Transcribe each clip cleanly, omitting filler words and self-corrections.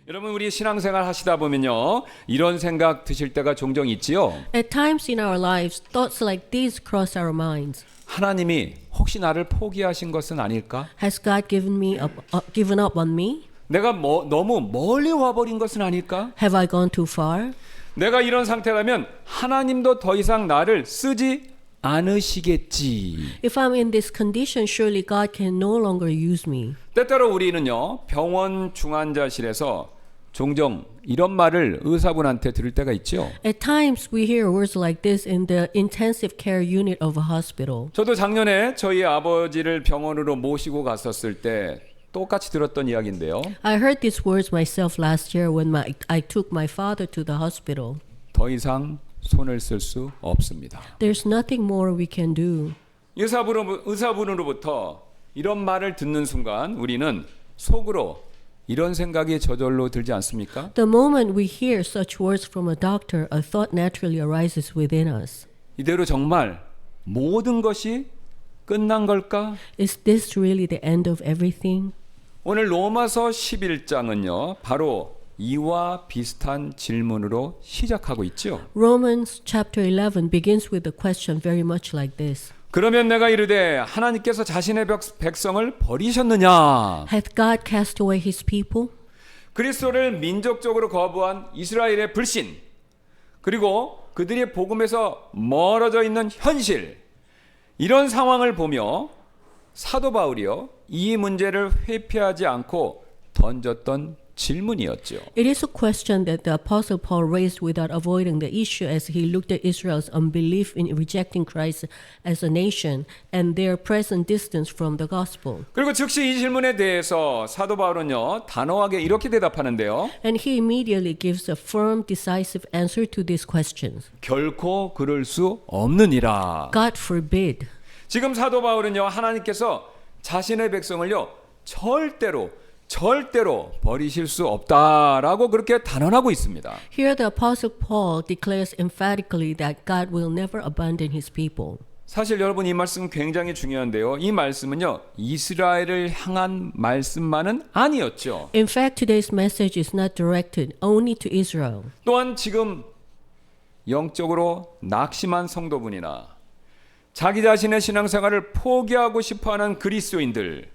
여러분 우리 신앙생활 하시다 보면요 이런 생각 드실 때가 종종 있지요. At times in our lives, thoughts like these cross our minds. 하나님이 혹시 나를 포기하신 것은 아닐까? Has God given up on me? 내가 너무 멀리 와버린 것은 아닐까? Have I gone too far? 내가 이런 상태라면 하나님도 더 이상 나를 쓰지 않으시겠지. If I'm in this condition, surely God can no longer use me. 때때로 우리는요 병원 중환자실에서 종종 이런 말을 의사분한테 들을 때가 있죠. At times, we hear words like this in the intensive care unit of a hospital. 저도 작년에 저희 아버지를 병원으로 모시고 갔었을 때 똑같이 들었던 이야기인데요. I heard these words myself last year when I took my father to the hospital. 더 이상 손을 쓸 수 없습니다. There's nothing more we can do. 의사분으로부터 이런 말을 듣는 순간 우리는 속으로 이런 생각이 저절로 들지 않습니까? The moment we hear such words from a doctor, a thought naturally arises within us. 이대로 정말 모든 것이 끝난 걸까? Is this really the end of everything? 오늘 로마서 11장은요. 바로 이와 비슷한 질문으로 시작하고 있죠. Romans chapter 11 begins with a question very much like this. 그러면 내가 이르되 하나님께서 자신의 백성을 버리셨느냐? Hath God cast away his people? 그리스도를 민족적으로 거부한 이스라엘의 불신, 그리고 그들이 복음에서 멀어져 있는 현실, 이런 상황을 보며 사도 바울이요 이 문제를 회피하지 않고 던졌던 질문이었죠. It is a question that the Apostle Paul raised without avoiding the issue as he looked at Israel's unbelief in rejecting Christ as a nation and their present distance from the gospel. 그리고 즉시 이 질문에 대해서 사도 바울은요 단호하게 이렇게 대답하는데요. And he immediately gives a firm, decisive answer to these questions. 결코 그럴 수 없느니라. God forbid. 지금 사도 바울은요 하나님께서 자신의 백성을요 절대로 버리실 수 없다라고 그렇게 단언하고 있습니다. Here the Apostle Paul declares emphatically that God will never abandon his people. 사실 여러분 이 말씀 굉장히 중요한데요. 이 말씀은요 이스라엘을 향한 말씀만은 아니었죠. In fact, today's message is not directed only to Israel. 또한 지금 영적으로 낙심한 성도분이나 자기 자신의 신앙생활을 포기하고 싶어하는 그리스도인들,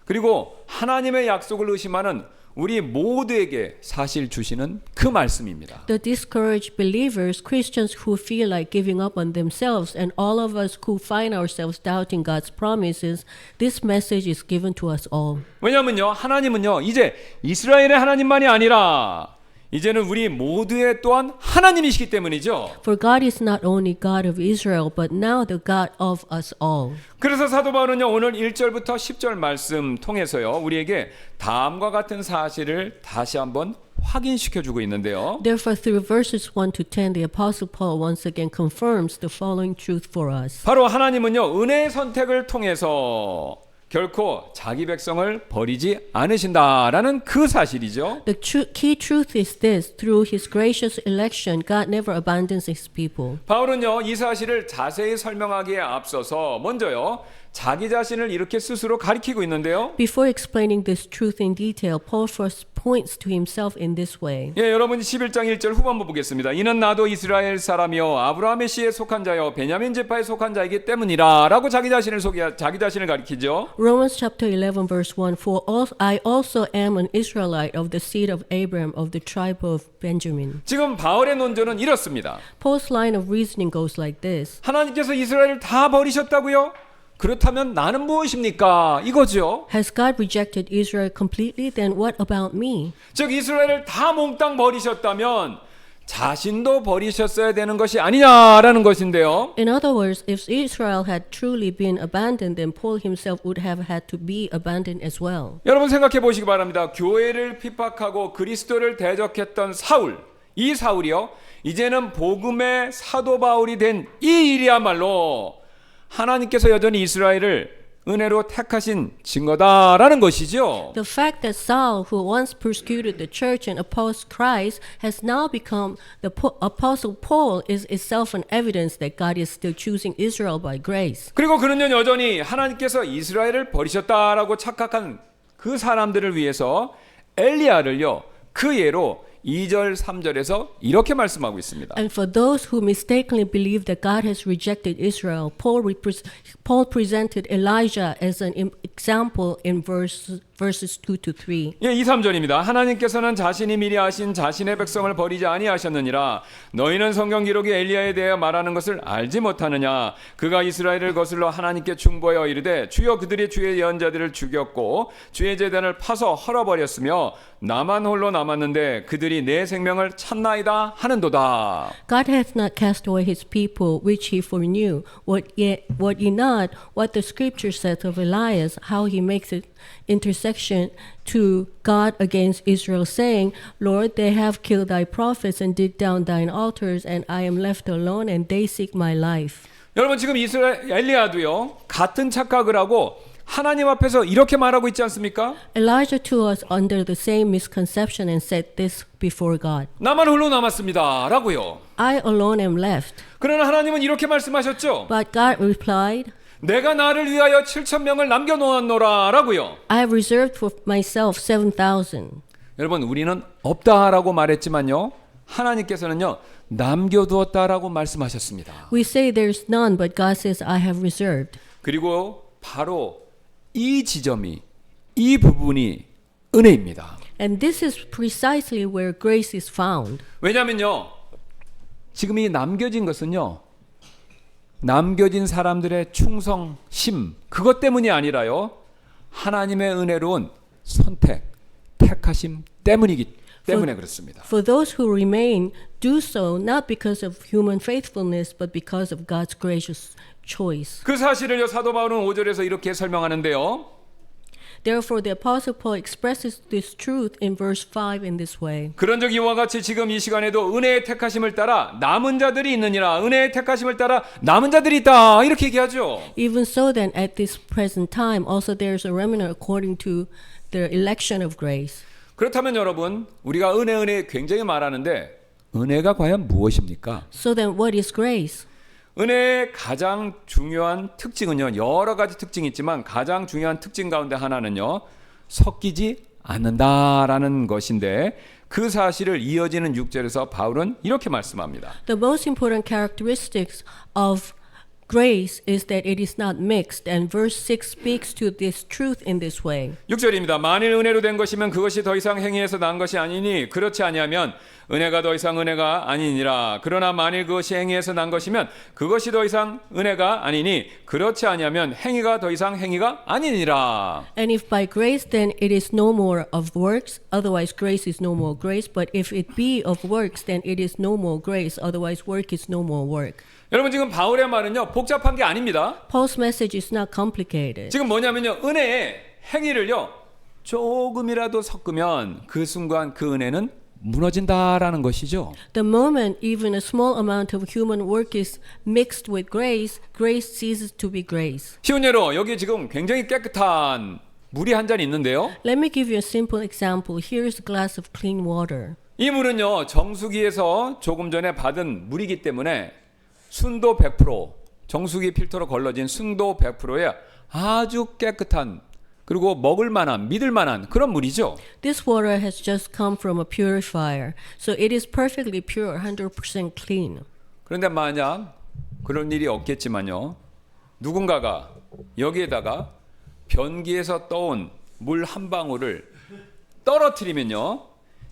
그리고 하나님의 약속을 의심하는 우리 모두에게 사실 주시는 그 말씀입니다. The discouraged believers, Christians who feel like giving up on themselves, and all of us who find ourselves doubting God's promises, this message is given to us all. 왜냐하면요 하나님은요 이제 이스라엘의 하나님만이 아니라 이제는 우리 모두의 또한 하나님이시기 때문이죠. For God is not only God of Israel, but now the God of us all. 그래서 사도 바울은요 오늘 1절부터 10절 말씀 통해서요 우리에게 다음과 같은 사실을 다시 한번 확인시켜 주고 있는데요. Therefore, through verses 1 to 10, the Apostle Paul once again confirms the following truth for us. 바로 하나님은요 은혜의 선택을 통해서 결코 자기 백성을 버리지 않으신다라는 그 사실이죠. The key truth is this: through His gracious election, God never abandons His people. 바울은요 이 사실을 자세히 설명하기에 앞서서 먼저요 자기 자신을 이렇게 스스로 가리키고 있는데요. Before explaining this truth in detail, Paul first points to himself in this way. 예, 여러분 11장 1절 후반부 보겠습니다. 이는 나도 이스라엘 사람이요 아브라함의 씨에 속한 자요 베냐민 지파에 속한 자이기 때문이라라고 자기 자신을 가리키죠. Romans chapter 11 verse 1, For I also am an Israelite of the seed of Abraham of the tribe of Benjamin. 지금 바울의 논조는 이렇습니다. Paul's line of reasoning goes like this. 하나님께서 이스라엘을 다 버리셨다고요? 그렇다면 나는 무엇입니까? 이거죠. Has God rejected Israel completely? Then what about me? 즉 이스라엘을 다 몽땅 버리셨다면 자신도 버리셨어야 되는 것이 아니냐라는 것인데요. In other words, if Israel had truly been abandoned, then Paul himself would have had to be abandoned as well. 여러분 생각해 보시기 바랍니다. 교회를 핍박하고 그리스도를 대적했던 사울, 이 사울이요. 이제는 복음의 사도 바울이 된 이 일이야말로 하나님께서 여전히 이스라엘을 은혜로 택하신 증거다라는 것이죠. The fact that Saul, who once persecuted the church and opposed Christ, has now become the Apostle Paul is itself an evidence that God is still choosing Israel by grace. 그리고 그는요 여전히 하나님께서 이스라엘을 버리셨다라고 착각한 그 사람들을 위해서 엘리야를요 그 예로 2절 3절에서 이렇게 말씀하고 있습니다. And for those who mistakenly believe that God has rejected Israel, Paul presented Elijah as an example in verses 2 to 3. 예, 2, 3절입니다. 하나님께서는 자신이 미리 아신 자신의 백성을 버리지 아니하셨느니라. 너희는 성경 기록이 엘리야에 대해 말하는 것을 알지 못하느냐. 그가 이스라엘을 거슬러 하나님께 중보하여 이르되 주여 그들이 주의 예언자들을 죽였고 주의 제단을 파서 헐어버렸으며 나만 홀로 남았는데 그들이 내 생명을 찾나이다 하는도다. God hath not cast away his people which he foreknew. What ye not what the scripture saith of Elias, how he makes it intercession to God against Israel, saying, Lord, they have killed thy prophets and dig down thine altars, and I am left alone, and they seek my life. 여러분 지금 이스라엘 엘리야도요 같은 착각을 하고 하나님 앞에서 이렇게 말하고 있지 않습니까? Elijah too was under the same misconception and said this before God. 나만 홀로 남았습니다 라고요. I alone am left. 그러나 하나님은 이렇게 말씀하셨죠. But God replied, 내가 나를 위하여 7,000명을 남겨놓았노라 라고요. I have reserved for myself 7,000. 여러분 우리는 없다라고 말했지만요 하나님께서는요 남겨두었다라고 말씀하셨습니다. We say there's none, but God says I have reserved. 그리고 바로 이 지점이 이 부분이 은혜입니다. And this is precisely where grace is found. 왜냐하면요 지금 이 남겨진 것은요 남겨진 사람들의 충성심 그것 때문이 아니라요 하나님의 은혜로운 선택 택하심 때문에 그렇습니다. For those who remain, do so not because of human faithfulness, but because of God's gracious choice. 그 사실을요 사도 바울은 5절에서 이렇게 설명하는데요. Therefore, the Apostle Paul expresses this truth in verse 5 in this way. 그런즉 이와 같이 지금 이 시간에도 은혜의 택하심을 따라 남은 자들이 있느니라. 은혜의 택하심을 따라 남은 자들이 있다. 이렇게 얘기하죠. Even so then, at this present time, also there is a remnant according to the election of grace. 그렇다면 여러분, 우리가 은혜 굉장히 말하는데 은혜가 과연 무엇입니까? So then, what is grace? 은혜의 가장 중요한 특징은요. 여러 가지 특징이 있지만 가장 중요한 특징 가운데 하나는요. 섞이지 않는다라는 것인데 그 사실을 이어지는 6절에서 바울은 이렇게 말씀합니다. The most important characteristics of grace is that it is not mixed, and verse 6 speaks to this truth in this way. 6절입니다. 만일 은혜로 된 것이면 그것이 더 이상 행위에서 난 것이 아니니 그렇지 아니하면 은혜가 더 이상 은혜가 아니니라. 그러나 만일 그것이 행위에서 난 것이면 그것이 더 이상 은혜가 아니니 그렇지 아니하면 행위가 더 이상 행위가 아니니라. And if by grace, then it is no more of works, otherwise grace is no more grace. But if it be of works, then it is no more grace, otherwise work is no more work. 여러분 지금 바울의 말은요 복잡한 게 아닙니다. Paul's message is not complicated. 지금 뭐냐면요 은혜의 행위를요 조금이라도 섞으면 그 순간 그 은혜는 무너진다라는 것이죠. The moment even a small amount of human work is mixed with grace, grace ceases to be grace. 쉬운 예로 여기 지금 굉장히 깨끗한 물이 한 잔 있는데요. Let me give you a simple example. Here is a glass of clean water. 이 물은요 정수기에서 조금 전에 받은 물이기 때문에 순도 100% 정수기 필터로 걸러진 순도 100%의 아주 깨끗한 그리고 먹을 만한 믿을 만한 그런 물이죠. This water has just come from a purifier, so it is perfectly pure, 100% clean. 그런데 만약 그런 일이 없겠지만요. 누군가가 여기에다가 변기에서 떠온 물 한 방울을 떨어뜨리면요.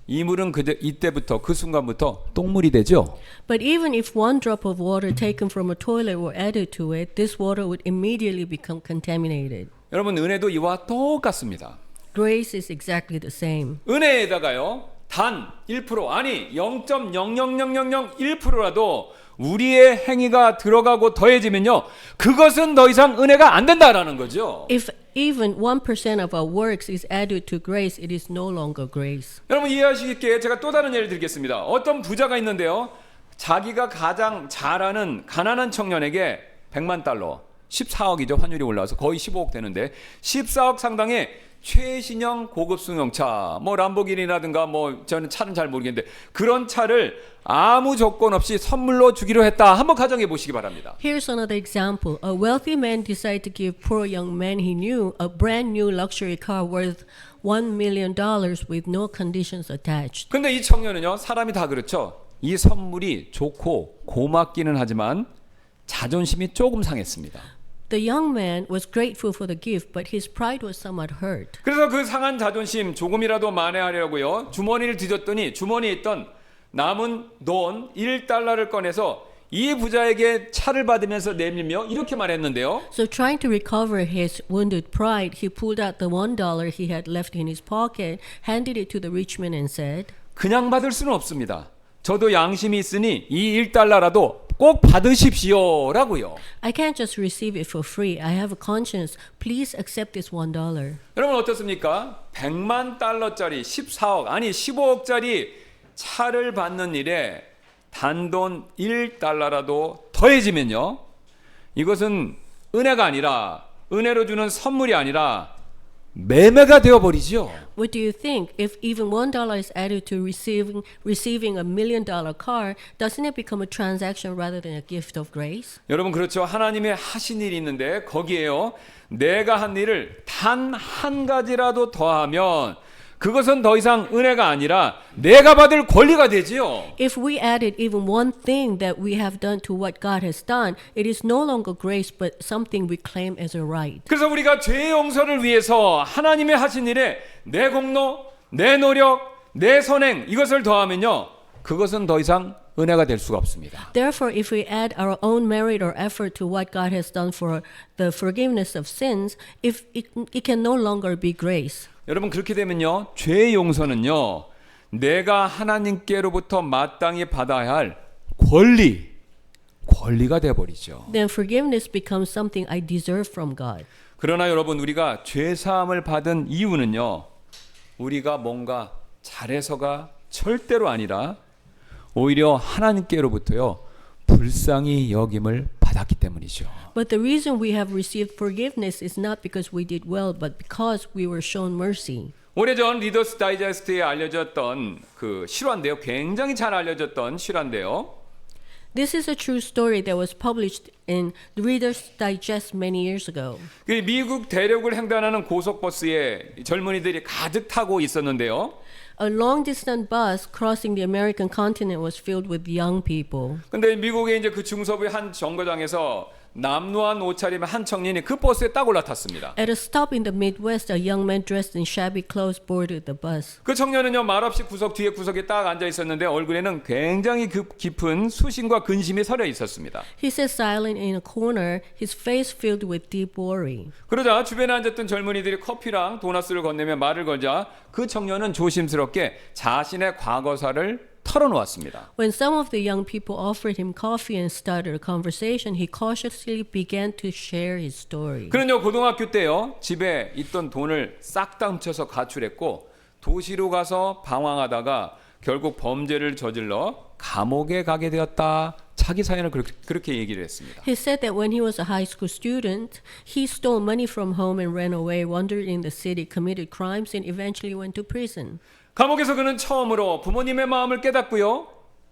이 물은 이때부터 그 순간부터 똥물이 되죠. But even if one drop of water taken from a toilet were added to it, this water would immediately become contaminated. 여러분 은혜도 이와 똑같습니다. Grace is exactly the same. 은혜에다가요. 단 1% 아니 0.00001%라도 우리의 행위가 들어가고 더해지면요. 그것은 더 이상 은혜가 안 된다라는 거죠. If even 1% of our works is added to grace, it is no longer grace. 여러분 이해하시기에 제가 또 다른 예를 드리겠습니다. 어떤 부자가 있는데요. 자기가 가장 잘 아는 가난한 청년에게 100만 달러 14억이죠. 환율이 올라와서 거의 15억 되는데 14억 상당의 최신형 고급 승용차, 뭐 람보기니라든가 뭐 저는 차는 잘 모르겠는데 그런 차를 아무 조건 없이 선물로 주기로 했다. 한번 가정해 보시기 바랍니다. Here's another example. A wealthy man decided to give poor young man he knew a brand new luxury car worth $1 million with no conditions attached. 근데 이 청년은요, 사람이 다 그렇죠. 이 선물이 좋고 고맙기는 하지만 자존심이 조금 상했습니다. The young man was grateful for the gift, but his pride was somewhat hurt. 그래서 그 상한 자존심 조금이라도 만회하려고요, 주머니를 뒤졌더니 주머니에 있던 남은 돈 1달러를 꺼내서 이 부자에게 차를 받으면서 내밀며 이렇게 말했는데요. So trying to recover his wounded pride, he pulled out the $1 he had left in his pocket, handed it to the rich man and said, 그냥 받을 수는 없습니다. 저도 양심이 있으니 이 1달러라도 꼭 받으십시오 라고요. I can't just receive it for free. I have a conscience. Please accept this $1. 여러분 어떻습니까? 100만 달러짜리 14억 아니 15억짜리 차를 받는 일에 단돈 1달러라도 더해지면요, 이것은 은혜가 아니라, 은혜로 주는 선물이 아니라 매매가 되어버리죠. What do you think? If even $1 is added to receiving a $1 million car, doesn't it become a transaction rather than a gift of grace? 여러분 그렇죠. 하나님의 하신 일이 있는데 거기에요, 내가 한 일을 단 한 가지라도 더하면 그것은 더 이상 은혜가 아니라 내가 받을 권리가 되지요. If we added even one thing that we have done to what God has done, it is no longer grace but something we claim as a right. 그래서 우리가 죄의 용서를 위해서 하나님의 하신 일에 내 공로, 내 노력, 내 선행 이것을 더하면요, 그것은 더 이상 은혜가 될 수가 없습니다. Therefore, if we add our own merit or effort to what God has done for the forgiveness of sins, if it can no longer be grace. 여러분 그렇게 되면요, 죄의 용서는요, 내가 하나님께로부터 마땅히 받아야 할 권리가 되어버리죠. Then forgiveness becomes something I deserve from God. 그러나 여러분 우리가 죄 사함을 받은 이유는요, 우리가 뭔가 잘해서가 절대로 아니라 오히려 하나님께로부터요 불쌍히 여김을 받았기 때문이죠. But the reason we have received forgiveness is not because we did well, but because we were shown mercy. 오래전 리더스 다이제스트에 알려졌던 그 실화인데요, 굉장히 잘 알려졌던 실화인데요. This is a true story that was published in the Reader's Digest many years ago. 그 미국 대륙을 횡단하는 고속버스에 젊은이들이 가득 타고 있었는데요. A long-distance bus crossing the American continent was filled with young people. 근데 미국의 이제 그 중서부의 한 정거장에서 남루한 옷차림의 한 청년이 그 버스에 딱 올라탔습니다. At a stop in the Midwest, a young man dressed in shabby clothes boarded the bus. 그 청년은요, 말없이 구석 뒤에 구석에 딱 앉아 있었는데 얼굴에는 굉장히 깊은 수심과 근심이 서려 있었습니다. He sat silent in a corner, his face filled with deep worry. 그러자 주변에 앉았던 젊은이들이 커피랑 도넛을 건네며 말을 걸자 그 청년은 조심스럽게 자신의 과거사를 털어놓았습니다. When some of the young people offered him coffee and started a conversation, he cautiously began to share his story. 그는요, 고등학교 때요, 집에 있던 돈을 싹 다 훔쳐서 가출했고 도시로 가서 방황하다가 결국 범죄를 저질러 감옥에 가게 되었다. 자기 사연을 그렇게 얘기를 했습니다. He said that when he was a high school student, he stole money from home and ran away, wandered in the city, committed crimes, and eventually went to prison. 감옥에서 그는 처음으로 부모님의 마음을 깨닫고요,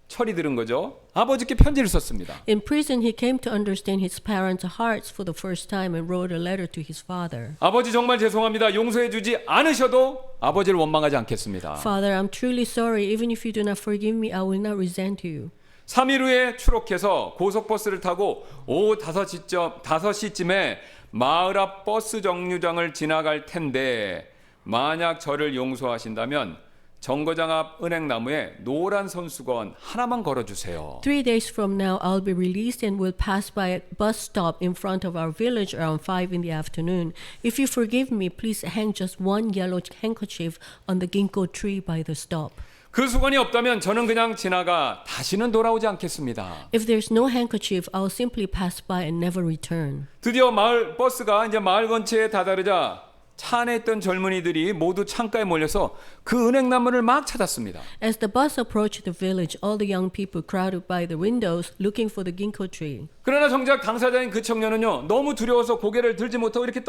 철이 들은 거죠. 아버지께 편지를 썼습니다. In prison, he came to understand his parents' hearts for the first time and wrote a letter to his father. 아버지 정말 죄송합니다. 용서해 주지 않으셔도 아버지를 원망하지 않겠습니다. Father, I'm truly sorry. Even if you do not forgive me, I will not resent you. 3일 후에 출옥해서 고속버스를 타고 오후 5시쯤에 마을 앞 버스 정류장을 지나갈 텐데 만약 저를 용서하신다면 정거장 앞 은행나무에 노란 손수건 하나만 걸어주세요. 3 days from now, I'll be released and will pass by a bus stop in front of our village around 5 in the afternoon. If you forgive me, please hang just one yellow handkerchief on the ginkgo tree by the stop. 그 수건이 없다면 저는 그냥 지나가 다시는 돌아오지 않겠습니다. If there's no handkerchief, I'll simply pass by and never return. 드디어 버스가 이제 마을 근처에 다다르자 차 안에 있던 젊은이들이 모두 창가에 몰려서 그 은행나무를 막 찾았습니다. As the bus approached the village, all the young people crowded by the windows looking for the ginkgo tree. 그러나 정작 당사자인 그 청년은요, 너무 두려워서 고개를 들지 못하고 이렇게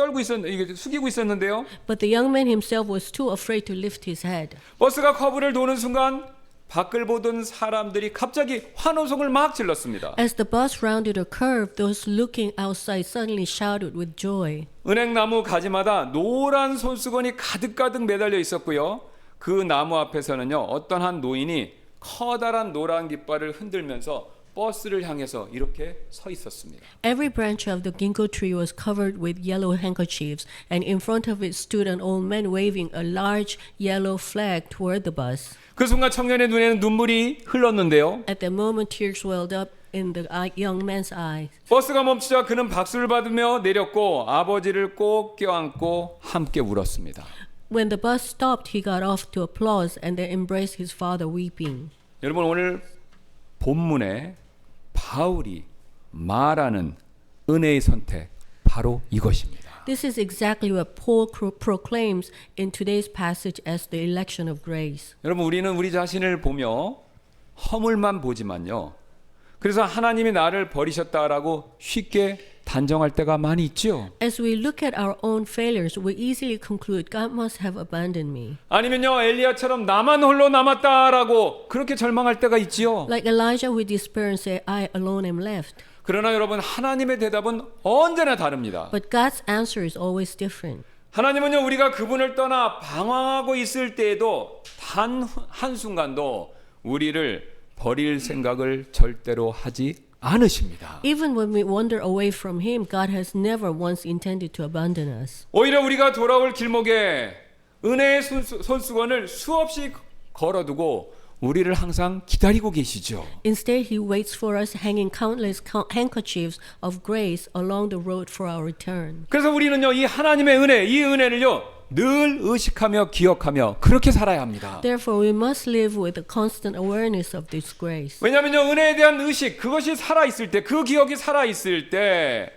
숙이고 있었는데요. But the young man himself was too afraid to lift his head. 버스가 커브를 도는 순간 밖을 보던 사람들이 갑자기 환호성을 막 질렀습니다. As the bus rounded a curve, those looking outside suddenly shouted with joy. 은행나무 가지마다 노란 손수건이 가득가득 매달려 있었고요. 그 나무 앞에서는요, 어떤 한 노인이 커다란 노란 깃발을 흔들면서 버스를 향해서 이렇게 서 있었습니다. Every branch of the ginkgo tree was covered with yellow handkerchiefs, and in front of it stood an old man waving a large yellow flag toward the bus. 그 순간 청년의 눈에는 눈물이 흘렀는데요. At that moment, tears welled up in the young man's eyes. 버스가 멈추자 그는 박수를 받으며 내렸고 아버지를 꼭 껴안고 함께 울었습니다. When the bus stopped, he got off to applause and then embraced his father weeping. 여러분, 오늘 본문에 바울이 말하는 은혜의 선택 바로 이것입니다. This is exactly what Paul proclaims in today's passage as the election of grace. 여러분, 우리는 우리 자신을 보며 허물만 보지만요. 그래서 하나님이 나를 버리셨다라고 쉽게 단정할 때가 많이 있죠. As we look at our own failures, we easily conclude God must have abandoned me. 아니면요, 엘리야처럼 나만 홀로 남았다라고 그렇게 절망할 때가 있지요. Like Elijah with despair and say, I alone am left. 그러나 여러분, 하나님의 대답은 언제나 다릅니다. But God's answer is always different. 하나님은요, 우리가 그분을 떠나 방황하고 있을 때에도 단 한순간도 우리를 버릴 생각을 절대로 하지 않으십니다. Even when we wander away from Him, God has never once intended to abandon us. 오히려 우리가 돌아올 길목에 은혜의 손수건을 수없이 걸어두고 우리를 항상 기다리고 계시죠. Instead, He waits for us, hanging countless handkerchiefs of grace along the road for our return. 그래서 우리는요, 이 하나님의 은혜, 이 은혜를요, 늘 의식하며 기억하며 그렇게 살아야 합니다. Therefore, we must live with a constant awareness of this grace. 왜냐하면요, 은혜에 대한 의식, 그것이 살아있을 때, 그 기억이 살아있을 때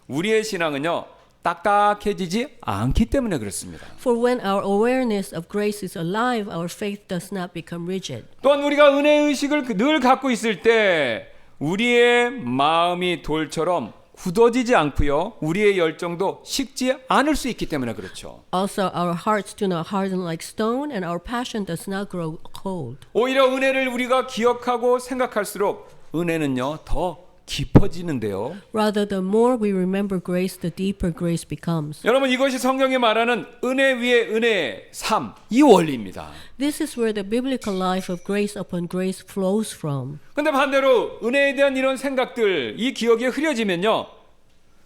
우리의 신앙은요, 딱딱해지지 않기 때문에 그렇습니다. For when our awareness of grace is alive, our faith does not become rigid. 또한 우리가 은혜의 의식을 늘 갖고 있을 때 우리의 마음이 돌처럼 굳어지지 않고요, 우리의 열정도 식지 않을 수 있기 때문에 그렇죠. Also, our hearts do not harden like stone, and our passion does not grow cold. 오히려 은혜를 우리가 기억하고 생각할수록 은혜는요, 더 깊어지는데요. Rather, the more we remember grace, the deeper grace becomes. 여러분, 이것이 성경이 말하는 은혜 위에 은혜의 삶, 이 원리입니다. This is where the biblical life of grace upon grace flows from. 근데 반대로 은혜에 대한 이런 생각들, 이 기억이 흐려지면요,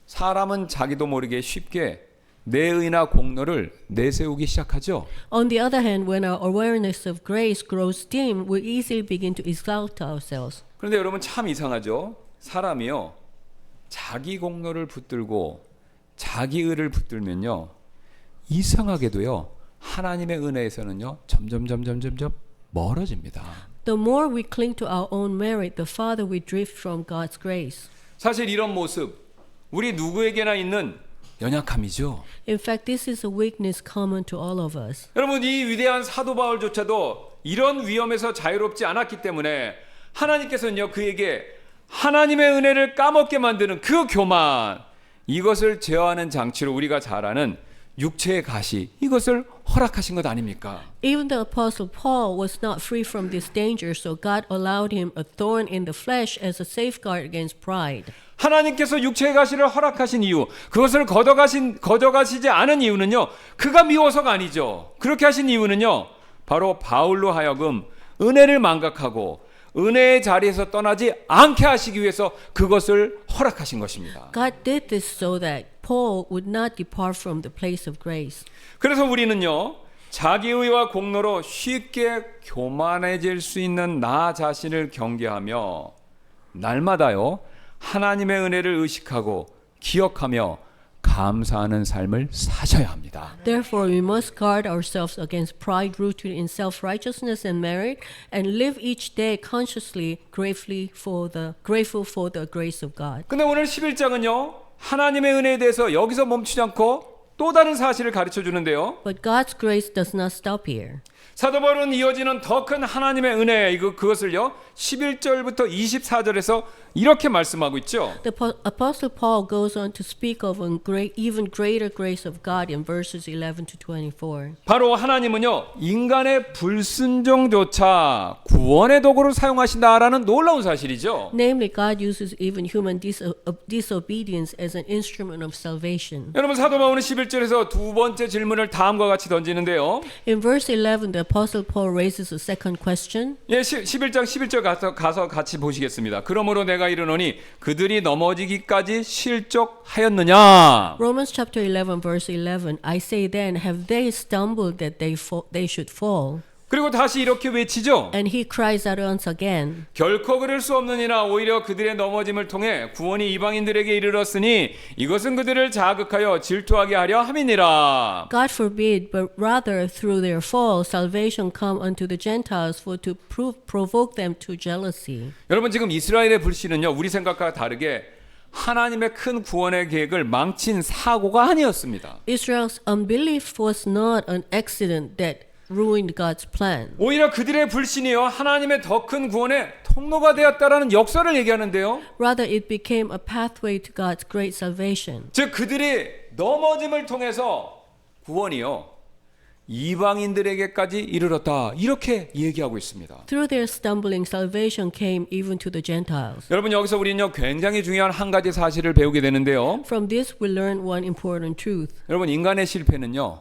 사람은 자기도 모르게 쉽게 내 의나 공로를 내세우기 시작하죠. On the other hand, when our awareness of grace grows dim, we easily begin to exalt ourselves. 그런데 여러분, 참 이상하죠. 사람이요, 자기 공로를 붙들고 자기 의를 붙들면요, 이상하게도요, 하나님의 은혜에서는요, 점점 멀어집니다. The more we cling to our own merit, the farther we drift from God's grace. 사실 이런 모습, 우리 누구에게나 있는 연약함이죠. In fact, this is a weakness common to all of us. 여러분, 이 위대한 사도 바울조차도 이런 위험에서 자유롭지 않았기 때문에 하나님께서는요, 그에게 하나님의 은혜를 까먹게 만드는 그 교만, 이것을 제어하는 장치로 우리가 잘 아는 육체의 가시, 이것을 허락하신 것 아닙니까? Even the Apostle Paul was not free from this danger, so God allowed him a thorn in the flesh as a safeguard against pride. 하나님께서 육체의 가시를 허락하신 이유, 그것을 거저가시지 않은 이유는요, 그가 미워서가 아니죠. 그렇게 하신 이유는요, 바로 바울로 하여금 은혜를 망각하고 은혜의 자리에서 떠나지 않게 하시기 위해서 그것을 허락하신 것입니다. God did this so that Paul would not depart from the place of grace. 그래서 우리는요, 자기의와 공로로 쉽게 교만해질 수 있는 나 자신을 경계하며 날마다요, 하나님의 은혜를 의식하고 기억하며 감사하는 삶을 사셔야 합니다. Therefore, we must guard ourselves against pride rooted in self-righteousness and merit, and live each day consciously, grateful for the grace of God. 근데 오늘 11장은요, 하나님의 은혜에 대해서 여기서 멈추지 않고 또 다른 사실을 가르쳐 주는데요. But God's grace does not stop here. 사도 바울은 이어지는 더 큰 하나님의 은혜 그것을요 11절부터 24절에서 이렇게 말씀하고 있죠. The Apostle Paul goes on to speak of a even greater grace of God in verses 11 to 24. 바로 하나님은요 인간의 불순종조차 구원의 도구로 사용하신다라는 놀라운 사실이죠. Namely, God uses even human disobedience as an instrument of salvation. 여러분 사도 바울은 11절에서 두 번째 질문을 다음과 같이 던지는데요. In verse 11, the Apostle Paul raises a second question. 예, 11장 11절 가서 같이 보시겠습니다. 그러므로 내가 이르노니 그들이 넘어지기까지 실족하였느냐? Romans chapter 11, verse 11. I say then, have they stumbled that they should fall? 그리고 다시 이렇게 외치죠. And he cries out once again. 결코 그럴 수 없느니라 오히려 그들의 넘어짐을 통해 구원이 이방인들에게 이르렀으니 이것은 그들을 자극하여 질투하게 하려 함이니라. God forbid, but rather through their fall salvation come unto the Gentiles for to provoke them to jealousy. 여러분 지금 이스라엘의 불신은요 우리 생각과 다르게 하나님의 큰 구원의 계획을 망친 사고가 아니었습니다. Israel's unbelief was not an accident that ruined God's plan. 오히려 그들의 불신이요 하나님의 더 큰 구원의 통로가 되었다라는 역사를 얘기하는데요. Rather, it became a pathway to God's great salvation. 즉 그들이 넘어짐을 통해서 구원이요 이방인들에게까지 이르렀다 이렇게 얘기하고 있습니다. Through their stumbling, salvation came even to the Gentiles. 여러분 여기서 우리는요 굉장히 중요한 한 가지 사실을 배우게 되는데요. From this, we learn one important truth. 여러분 인간의 실패는요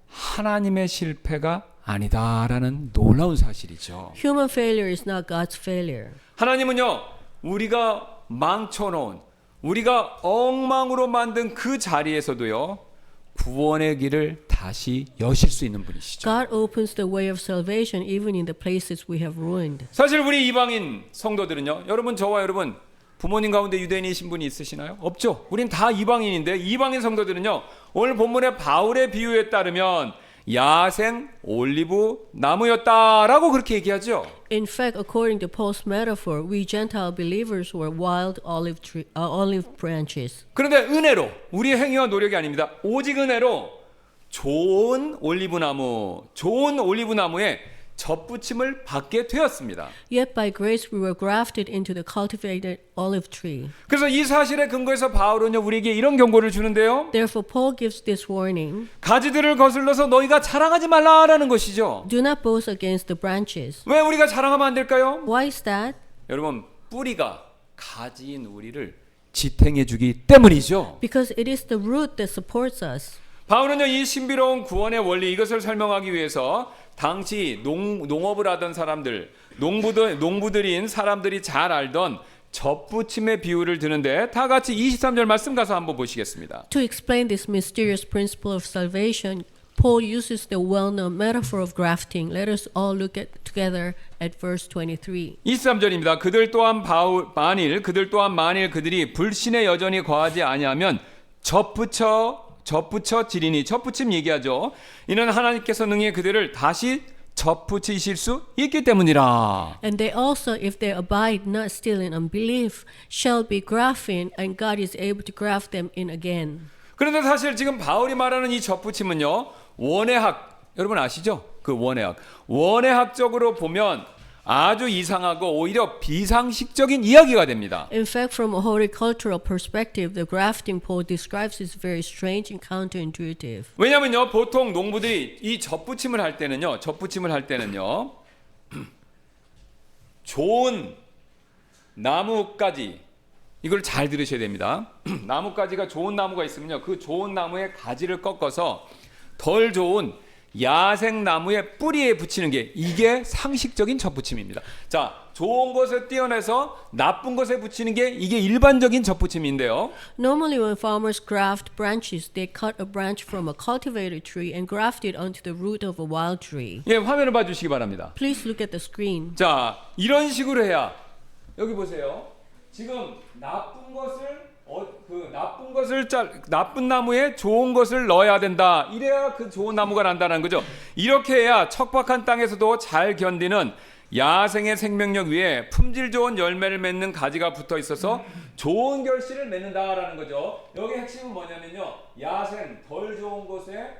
하나님의 실패가 아니다라는 놀라운 사실이죠. Human failure is not God's failure. 하나님은요 우리가 망쳐놓은 우리가 엉망으로 만든 그 자리에서도요 구원의 길을 다시 여실 수 있는 분이시죠. God opens the way of salvation even in the places we have ruined. 사실 우리 이방인 성도들은요 여러분 저와 여러분 부모님 가운데 유대인이신 분이 있으시나요? 없죠. 우린 다 이방인인데 이방인 성도들은요 오늘 본문의 바울의 비유에 따르면 야생 올리브 나무였다라고 그렇게 얘기하죠. In fact, according to Paul's metaphor, we Gentile believers were wild olive branches. 그런데 은혜로 우리의 행위와 노력이 아닙니다. 오직 은혜로 좋은 올리브 나무에 젖붙임을 받게 되었습니다. Yet by grace we were grafted into the cultivated olive tree. 그래서 이 사실에 근거해서 바울은요 우리에게 이런 경고를 주는데요. Therefore, Paul gives this warning. 가지들을 거슬러서 너희가 자랑하지 말라라는 것이죠. Do not boast against the branches. 왜 우리가 자랑하면 안 될까요? Why is that? 여러분 뿌리가 가지인 우리를 지탱해 주기 때문이죠. Because it is the root that supports us. 바울은요 이 신비로운 구원의 원리 이것을 설명하기 위해서 당시 농업을 하던 사람들 농부들인 사람들이 잘 알던 젖붙임의 비유를 드는데 다 같이 23절 말씀 가서 한번 보시겠습니다. To explain this mysterious principle of salvation, Paul uses the well-known metaphor of grafting. Let us all look together at verse 23. 23절입니다. 그들 또한 만일 그들이 불신에 여전히 거하지 아니하면 젖붙여 지리니 젖붙임 얘기하죠. 이는 하나님께서 능히 그들을 다시 젖붙이실 수 있기 때문이라. And they also, if they abide not still in unbelief, shall be grafted, and God is able to graft them in again. 그런데 사실 지금 바울이 말하는 이 젖붙임은요 원해학 여러분 아시죠? 그 원해학적으로 보면 아주 이상하고 오히려 비상식적인 이야기가 됩니다. In fact, from a horticultural perspective, the grafting Paul describes is very strange and counterintuitive. 왜냐면요 보통 농부들이 이 젖붙임을 할 때는요 좋은 나무가지 이걸 잘 들으셔야 됩니다. 나무가지가 좋은 나무가 있으면요 그 좋은 나무의 가지를 꺾어서 덜 좋은 야생 나무의 뿌리에 붙이는 게 이게 상식적인 젖붙임입니다. 자, 좋은 것에 떼어내서 나쁜 것에 붙이는 게 이게 일반적인 젖붙임인데요. Normally, when farmers graft branches, they cut a branch from a cultivated tree and graft it onto the root of a wild tree. 예, 화면을 봐주시기 바랍니다. Please look at the screen. 자, 이런 식으로 해야 여기 보세요. 지금 나쁜 나무에 좋은 것을 넣어야 된다. 이래야 그 좋은 나무가 난다는 거죠. 이렇게 해야 척박한 땅에서도 잘 견디는 야생의 생명력 위에 품질 좋은 열매를 맺는 가지가 붙어 있어서 좋은 결실을 맺는다라는 거죠. 여기 핵심은 뭐냐면요. 야생 덜 좋은 곳에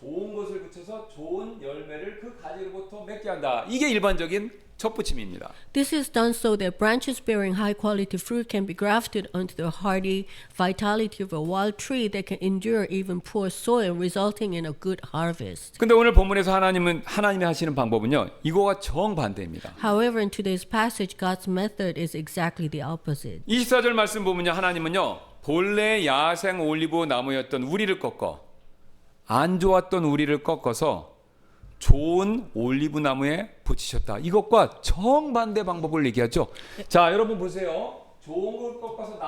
좋은 것을 붙여서 좋은 열매를 그 가지로부터 맺게 한다. 이게 일반적인 접붙임입니다. This is done so that branches bearing high quality fruit can be grafted onto the hardy vitality of a wild tree that can endure even poor soil, resulting in a good harvest. 근데 오늘 본문에서 하나님이 하시는 방법은요. 이거와 정반대입니다. However, in today's passage, God's method is exactly the opposite. 24절 말씀 보면요. 하나님은요. 본래 야생 올리브 나무였던 우리를 꺾어 안 좋았던 우리를 꺾어서 좋은 올리브 나무에 붙이셨다. 이것과 정반대 방법을 얘기하죠. 자, 여러분 보세요. 좋은 걸 꺾어서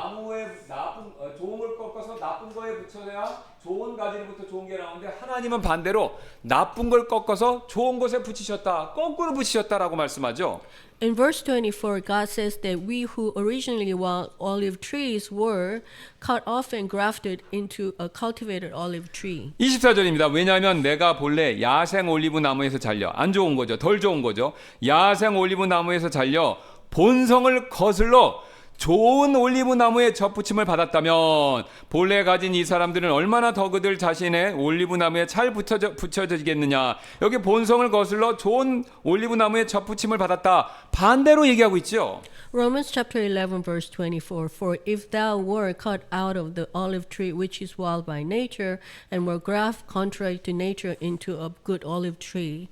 좋은 걸 꺾어서 나쁜 거에 붙여야 좋은 가지로부터 좋은 게 나오는데 하나님은 반대로 나쁜 걸 꺾어서 좋은 것에 붙이셨다. 거꾸로 붙이셨다라고 말씀하죠. In verse 24, God says that we who originally wild olive trees were cut off and grafted into a cultivated olive tree. 24절입니다. 왜냐하면 내가 본래 야생 올리브 나무에서 잘려 안 좋은 거죠. 덜 좋은 거죠. 야생 올리브 나무에서 잘려 본성을 거슬러 좋은 올리브 나무에 접붙임을 받았다면 본래 가진 이 사람들은 얼마나 더 그들 자신의 올리브 나무에 잘 붙여지겠느냐. 여기 본성을 거슬러 좋은 올리브 나무에 접붙임을 받았다. 반대로 얘기하고 있죠. Romans chapter 11 verse 24, For if thou were cut out of the olive tree which is wild by nature and were grafted contrary to nature into a good olive tree,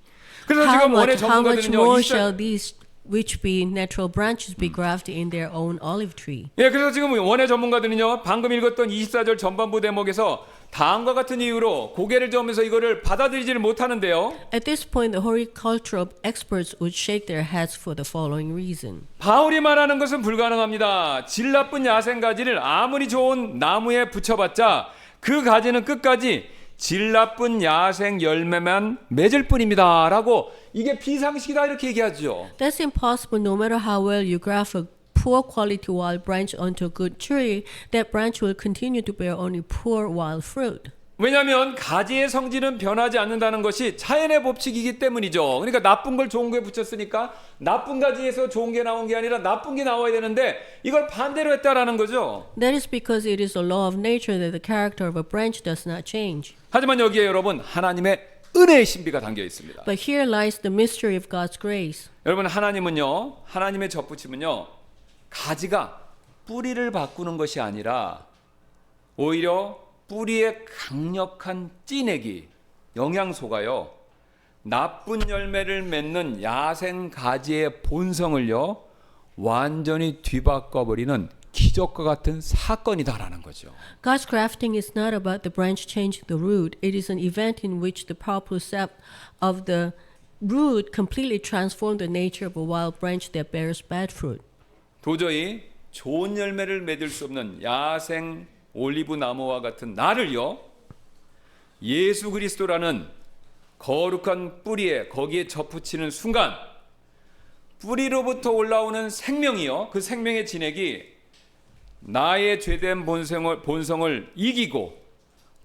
그래서 지금 원의 how much 전문가들은요. more shall these which be natural branches be grafted in their own olive tree? 예, 그래서 지금 원의 전문가들은요. 방금 읽었던 24절 전반부 대목에서 다음과 같은 이유로 고개를 저으면서 이거를 받아들이지를 못하는데요. At this point, the horticultural experts would shake their heads for the following reason. 바울이 말하는 것은 불가능합니다. 질 나쁜 야생 가지를 아무리 좋은 나무에 붙여봤자 그 가지는 끝까지 질 나쁜 야생 열매만 맺을 뿐입니다. 라고 이게 비상식이다 이렇게 얘기하죠. That's impossible no matter how well you graft a poor quality wild branch onto a good tree, that branch will continue to bear only poor wild fruit. 왜냐하면 가지의 성질은 변하지 않는다는 것이 자연의 법칙이기 때문이죠. 그러니까 나쁜 걸 좋은 거에 붙였으니까 나쁜 가지에서 좋은 게 나온 게 아니라 나쁜 게 나와야 되는데 이걸 반대로 했다라는 거죠. That is because it is a law of nature that the character of a branch does not change. 하지만 여기에 여러분 하나님의 은혜의 신비가 담겨 있습니다. But here lies the mystery of God's grace. 여러분 하나님은요. 하나님의 접붙임은요. 가지가 뿌리를 바꾸는 것이 아니라 오히려 뿌리의 강력한 찌내기, 영양소가요. 나쁜 열매를 맺는 야생 가지의 본성을요. 완전히 뒤바꿔버리는 기적과 같은 사건이다라는 거죠. God's grafting is not about the branch changing the root. It is an event in which the powerful sap of the root completely transformed the nature of a wild branch that bears bad fruit. 도저히 좋은 열매를 맺을 수 없는 야생 올리브 나무와 같은 나를요. 예수 그리스도라는 거룩한 뿌리에 거기에 접붙이는 순간 뿌리로부터 올라오는 생명이요. 그 생명의 진액이 나의 죄된 본성을 이기고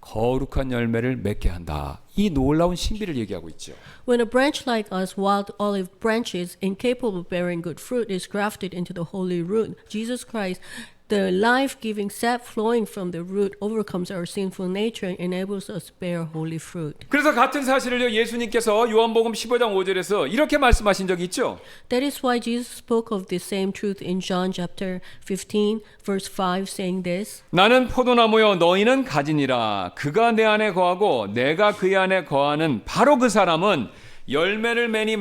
거룩한 열매를 맺게 한다. 이 놀라운 신비를 얘기하고 있죠. When a branch like us, wild olive branches, incapable of bearing good fruit, is grafted into the holy root, Jesus Christ, the life-giving sap flowing from the root overcomes our sinful nature and enables us to bear holy fruit. 그래서 같은 사실을요. 예수님께서 요한복음 15장 5절에서 이렇게 말씀하신 적이 있죠. That is why Jesus spoke of the same truth in John chapter 15, verse 5, saying this, 나는 포도나무요 너희는 가지니라. 그가 내 안에 거하고 내가 그의 안에 거하는 바로 그 사람은 열매를 많이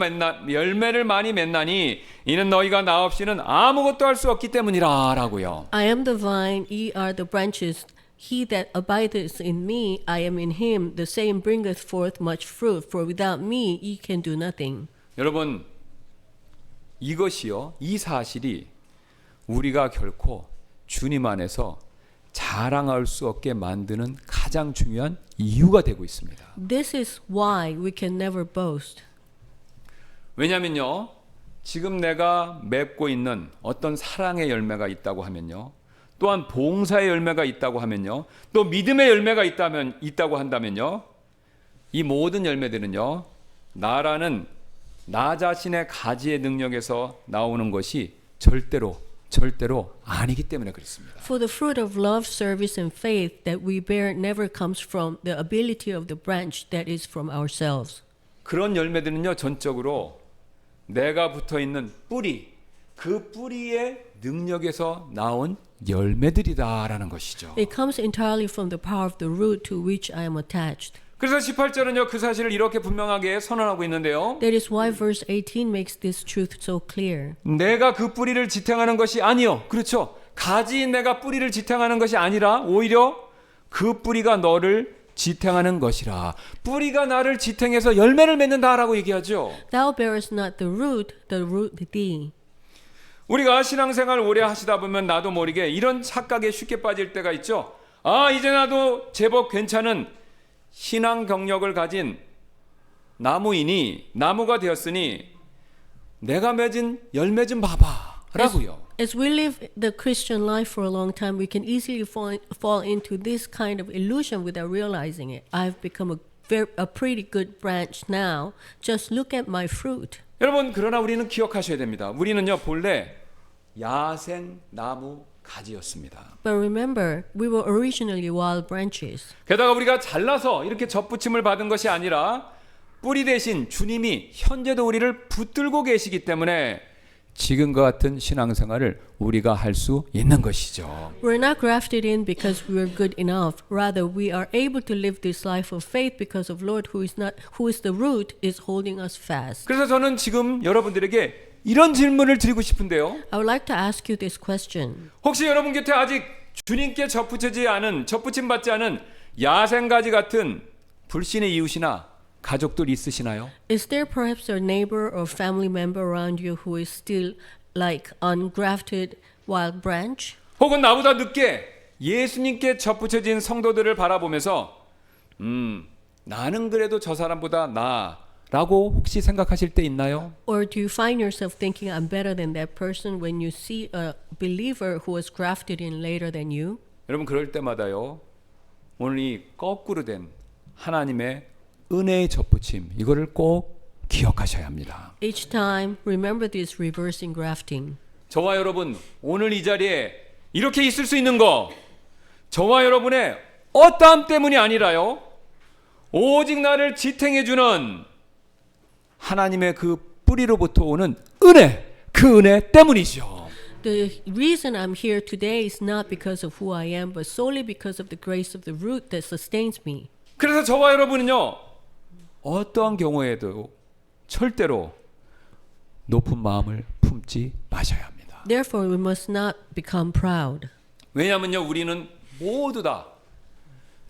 맺나니 이는 너희가 나 없이는 아무것도 할 수 없기 때문이라 라고요. I am the vine, ye are the branches. He that abideth in me, I am in him. The same bringeth forth much fruit, for without me ye can do nothing. 여러분 이것이요. 이 사실이 우리가 결코 주님 안에서 자랑할 수 없게 만드는 가장 중요한 이유가 되고 있습니다. This is why we can never boast. 왜냐면요. 지금 내가 맺고 있는 어떤 사랑의 열매가 있다고 하면요. 또한 봉사의 열매가 있다고 하면요. 또 믿음의 열매가 있다고 한다면요. 이 모든 열매들은요. 나라는 나 자신의 가지의 능력에서 나오는 것이 절대로 아니기 때문에 그렇습니다. For the fruit of love, service, and faith that we bear never comes from the ability of the branch that is from ourselves. 그런 열매들은요, 전적으로 내가 붙어 있는 뿌리, 그 뿌리의 능력에서 나온 열매들이다라는 것이죠. It comes entirely from the power of the root to which I am attached. 그래서 18절은요, 그 사실을 이렇게 분명하게 선언하고 있는데요. That is why verse 18 makes this truth so clear. 내가 그 뿌리를 지탱하는 것이 아니요. 그렇죠. 가지인 내가 뿌리를 지탱하는 것이 아니라 오히려 그 뿌리가 너를 지탱하는 것이라. 뿌리가 나를 지탱해서 열매를 맺는다라고 얘기하죠. Thou bearest not the root thee. 우리가 신앙생활 오래 하시다 보면 나도 모르게 이런 착각에 쉽게 빠질 때가 있죠. 아, 이제 나도 제법 괜찮은 신앙 경력을 가진 나무가 되었으니 내가 맺은 열매 좀 봐봐 라고요. As we live the Christian life for a long time, we can easily fall into this kind of illusion without realizing it. I've become a pretty good branch now. Just look at my fruit. 여러분, 그러나 우리는 기억하셔야 됩니다. 우리는요, 본래 야생 나무 가지였습니다. But remember, we were originally wild branches. 게다가 우리가 잘나서 이렇게 접붙임을 받은 것이 아니라 뿌리 대신 주님이 현재도 우리를 붙들고 계시기 때문에 지금과 같은 신앙생활을 우리가 할 수 있는 것이죠. We're not grafted in because we are good enough. Rather, we are able to live this life of faith because of Lord who is the root is holding us fast. 그래서 저는 지금 여러분들에게 이런 질문을 드리고 싶은데요. I would like to ask you this question. 혹시 여러분 곁에 아직 주님께 접붙임 받지 않은 야생가지 같은 불신의 이웃이나 가족들 있으시나요? Is there perhaps a neighbor or family member around you who is still like ungrafted wild branch? 혹은 나보다 늦게 예수님께 접붙여진 성도들을 바라보면서 나는 그래도 저 사람보다 나라고 혹시 생각하실 때 있나요? Or do you find yourself thinking I'm better than that person when you see a believer who was grafted in later than you? 여러분, 그럴 때마다요, 오늘 이 거꾸로 된 하나님의 은혜의 접붙임, 이거를 꼭 기억하셔야 합니다. Each time, remember this reversing grafting. 저와 여러분, 오늘 이 자리에 이렇게 있을 수 있는 거, 저와 여러분의 어떠함 때문이 아니라요, 오직 나를 지탱해주는 하나님의 그 뿌리로부터 오는 은혜, 그 은혜 때문이죠. The reason I'm here today is not because of who I am, but solely because of the grace of the root that sustains me. 그래서 저와 여러분은요, 어떠한 경우에도 절대로 높은 마음을 품지 마셔야 합니다. Therefore, we must not become proud. 왜냐하면요, 우리는 모두 다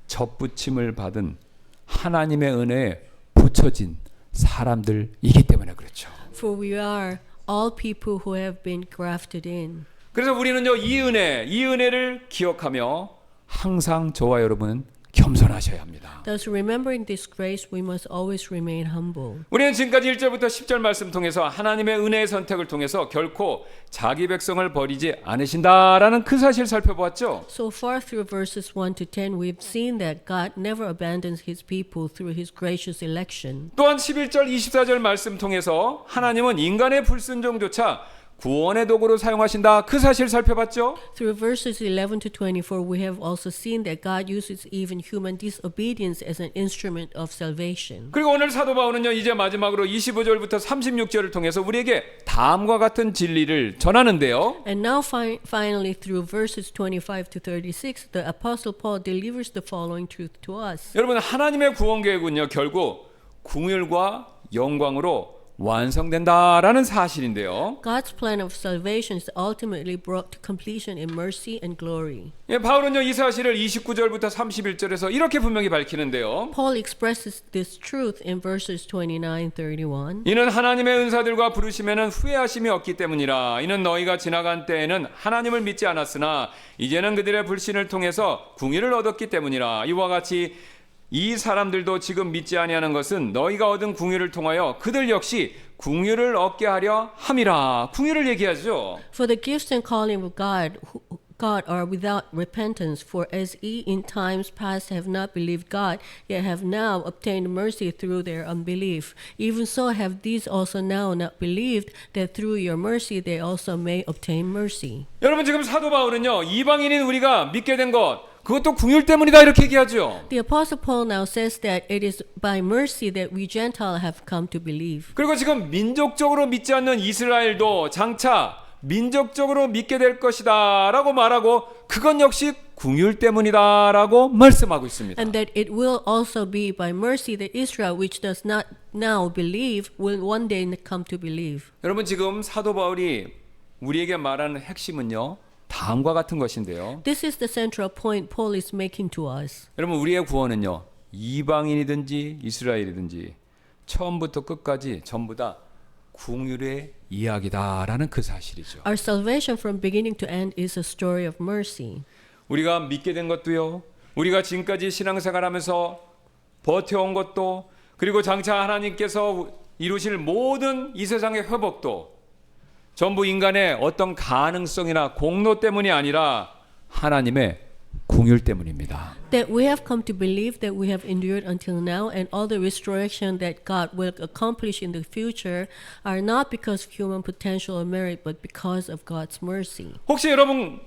접붙임을 받은 하나님의 은혜에 붙여진 사람들이기 때문에 그렇죠. For we are all people who have been grafted in. 그래서 우리는요, 이 은혜를 기억하며 항상 저와 여러분은 겸손하셔야 합니다. Thus, remembering this grace, we must always remain humble. 우리는 지금까지 1절부터 10절 말씀 통해서 하나님의 은혜의 선택을 통해서 결코 자기 백성을 버리지 않으신다라는 그 사실을 살펴보았죠. So far through verses 1 to 10, we've seen that God never abandons his people through his gracious election. 또한 11절, 24절 말씀 통해서 하나님은 인간의 불순종조차 구원의 도구로 사용하신다, 그 사실을 살펴봤죠. Through verses 11 to 24, we have also seen that God uses even human disobedience as an instrument of salvation. 그리고 오늘 사도 바울은요, 이제 마지막으로 25절부터 36절을 통해서 우리에게 다음과 같은 진리를 전하는데요. And now finally through verses 25 to 36, the apostle Paul delivers the following truth to us. 여러분, 하나님의 구원 계획은요, 결국 긍휼과 영광으로 완성된다라는 사실인데요. God's plan of salvation is ultimately brought to completion in mercy and glory. 예, 바울은요, 이 사실을 29절부터 31절에서 이렇게 분명히 밝히는데요. Paul expresses this truth in verses 29-31. 이는 하나님의 은사들과 부르심에는 후회하심이 없기 때문이라. 이는 너희가 지나간 때에는 하나님을 믿지 않았으나 이제는 그들의 불신을 통해서 궁의를 얻었기 때문이라. 이와 같이 이 사람들도 지금 믿지 아니하는 것은 너희가 얻은 궁유를 통하여 그들 역시 궁유를 얻게 하려 함이라. 궁유를 얘기하죠. For the gifts and calling of God God are without repentance, for as ye in times past have not believed God, yet have now obtained mercy through their unbelief. Even so have these also now not believed, that through your mercy they also may obtain mercy. 여러분 지금 사도 바울은요 이방인인 우리가 믿게 된 것 그것도 궁율 때문이다 이렇게 얘기하죠. The Apostle Paul now says that it is by mercy that we Gentiles have come to believe. 그리고 지금 민족적으로 믿지 않는 이스라엘도 장차 민족적으로 믿게 될 것이다라고 말하고 그건 역시 궁율 때문이다라고 말씀하고 있습니다. And that it will also be by mercy that Israel, which does not now believe, will one day come to believe. 여러분 지금 사도 바울이 우리에게 말하는 핵심은요. 다음과 같은 것인데요. This is the central point Paul is making to us. 여러분 우리의 구원은요. 이방인이든지 이스라엘이든지 처음부터 끝까지 전부 다 궁율의 이야기다라는 그 사실이죠. Our salvation from beginning to end is a story of mercy. 우리가 믿게 된 것도요. 우리가 지금까지 신앙생활하면서 버텨온 것도 그리고 장차 하나님께서 이루실 모든 이 세상의 회복도 전부 인간의 어떤 가능성이나 공로 때문이 아니라 하나님의 궁율 때문입니다. That we have come to believe that we have endured until now and all the restoration that God will accomplish in the future are not because of human potential or merit but because of God's mercy. 혹시 여러분